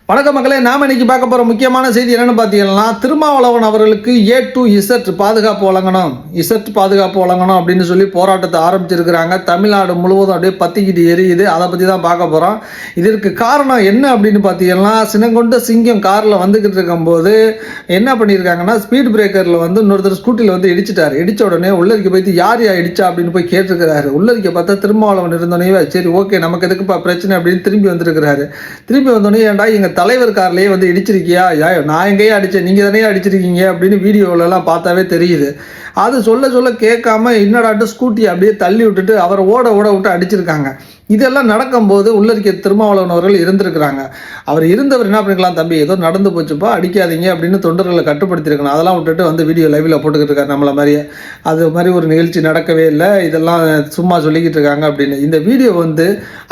வணக்கம் மக்களே, நாம் இன்னைக்கு பார்க்க போகிற முக்கியமான செய்தி என்னென்னு பார்த்தீங்கன்னா, திருமாவளவன் அவர்களுக்கு A to Z பாதுகாப்பு வழங்கணும், பாதுகாப்பு வழங்கணும் அப்படின்னு சொல்லி போராட்டத்தை ஆரம்பிச்சிருக்கிறாங்க. தமிழ்நாடு முழுவதும் அப்படியே பத்திக்கிட்டு எரியுது. அதை பற்றி தான் பார்க்க போகிறோம். இதற்கு காரணம் என்ன அப்படின்னு பார்த்தீங்கன்னா, சினங்கொண்ட சிங்கம் காரில் வந்துக்கிட்டு இருக்கும்போது என்ன பண்ணியிருக்காங்கன்னா, ஸ்பீட் பிரேக்கரில் இன்னொருத்தர் ஸ்கூட்டியில் இடிச்சிட்டாரு. இடித்த உடனே உள்ளரிக்க போய்த்து யார் இடிச்சா அப்படின்னு போய் கேட்டிருக்கிறாரு. உள்ளரிக்க பார்த்தா திருமாவளவன் இருந்தோடனே சரி ஓகே நமக்கு எதுக்குப்பா பிரச்சனை அப்படின்னு திரும்பி வந்திருக்கிறாரு. திரும்பி வந்தோடனே ஏன்டா எங்கள் தலைவர் கார்லேயே இடிச்சிருக்கியா, நான் எங்கேயே அடித்தேன், நீங்கள் தானே அடிச்சிருக்கீங்க அப்படின்னு வீடியோவிலலாம் பார்த்தாவே தெரியுது. அது சொல்ல கேட்காம இன்னடாட்டு ஸ்கூட்டியை அப்படியே தள்ளி விட்டுட்டு அவரை ஓட விட்டு அடிச்சிருக்காங்க. இதெல்லாம் நடக்கும்போது உள்ளரிக்க திருமாவளவன் அவர்கள் இருந்திருக்கிறாங்க. அவர் இருந்தவர் என்ன பண்ணிக்கலாம், தம்பி ஏதோ நடந்து போச்சுப்பா அடிக்காதீங்க அப்படின்னு தொண்டர்களை கட்டுப்படுத்திருக்கணும். அதெல்லாம் விட்டுட்டு வீடியோ லைவில் போட்டுக்கிட்டு இருக்காரு நம்மளை மாதிரியே. அது மாதிரி ஒரு நிகழ்ச்சி நடக்கவே இல்லை, இதெல்லாம் சும்மா சொல்லிக்கிட்டு இருக்காங்க அப்படின்னு. இந்த வீடியோ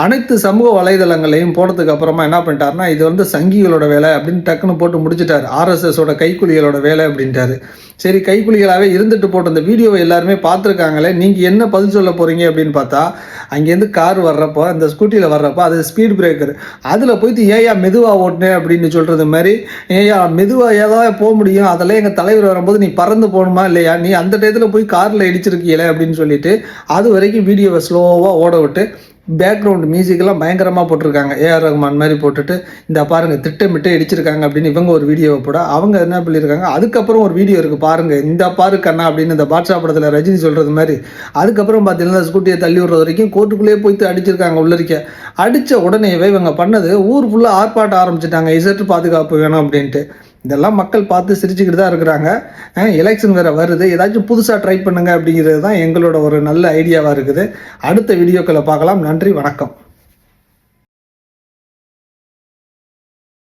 அனைத்து சமூக வலைதளங்களையும் போனதுக்கு அப்புறமா என்ன பண்ணிட்டாருன்னா, இது சங்கிகளோட வேலை அப்படின்னு டக்குன்னு போட்டு முடிச்சுட்டாரு. RSSோட கைக்கூலிகளோட வேலை அப்படின்ட்டாரு. சரி கைக்கூலிகளாகவே இருந்துட்டு போட்டு இந்த வீடியோவை எல்லாருமே பார்த்துருக்காங்களே, நீங்கள் என்ன பதில் சொல்ல போகிறீங்க அப்படின்னு பார்த்தா, அங்கேருந்து கார் வர்றப்போ அந்த ஸ்கூட்டியில் வர்றப்போ அது ஸ்பீட் பிரேக்கர், அதில் போய்ட்டு ஏயா மெதுவாக ஓட்டினேன் அப்படின்னு சொல்கிறது மாதிரி, ஏயா மெதுவாக ஏதாவது போக முடியும், அதெல்லாம் எங்கள் தலைவர் வரும்போது நீ பறந்து போகணுமா இல்லையா, நீ அந்த டயத்தில் போய் காரில் இடிச்சிருக்கீங்களே அப்படின்னு சொல்லிட்டு அது வரைக்கும் வீடியோவை ஸ்லோவாக ஓட விட்டு பேக்ரவுண்ட் மியூசிக்கெல்லாம் பயங்கரமாக போட்டிருக்காங்க. AR ரஹ்மான் மாதிரி போட்டுட்டு இந்த பாருங்கள் திட்டமிட்டு இடிச்சிருக்காங்க அப்படின்னு இவங்க ஒரு வீடியோவை போட அவங்க என்ன பண்ணியிருக்காங்க. அதுக்கப்புறம் ஒரு வீடியோ இருக்குது பாருங்கள், இந்த பாரு கண்ணா அப்படின்னு இந்த பாட்ஷா படத்தில் ரஜினி சொல்கிறது மாதிரி. அதுக்கப்புறம் பார்த்தீங்கன்னா ஸ்கூட்டியை தள்ளி விடுறது வரைக்கும் கோர்ட்டுக்குள்ளேயே போய்த்து அடிச்சிருக்காங்க. உள்ளரிக்க அடித்த உடனேவே இவங்க பண்ணது ஊர் ஃபுல்லாக ஆர்ப்பாட்டம் ஆரம்பிச்சிட்டாங்க, இசட்டு பாதுகாப்பு வேணும் அப்படின்ட்டு. இதெல்லாம் மக்கள் பார்த்து சிரிச்சுக்கிட்டு தான் இருக்கிறாங்க. எலெக்ஷன் வேறு வருது, ஏதாச்சும் புதுசாக ட்ரை பண்ணுங்க அப்படிங்கிறது தான் எங்களோட ஒரு நல்ல ஐடியாவாக இருக்குது. அடுத்த வீடியோக்களை பார்க்கலாம். நன்றி, வணக்கம்.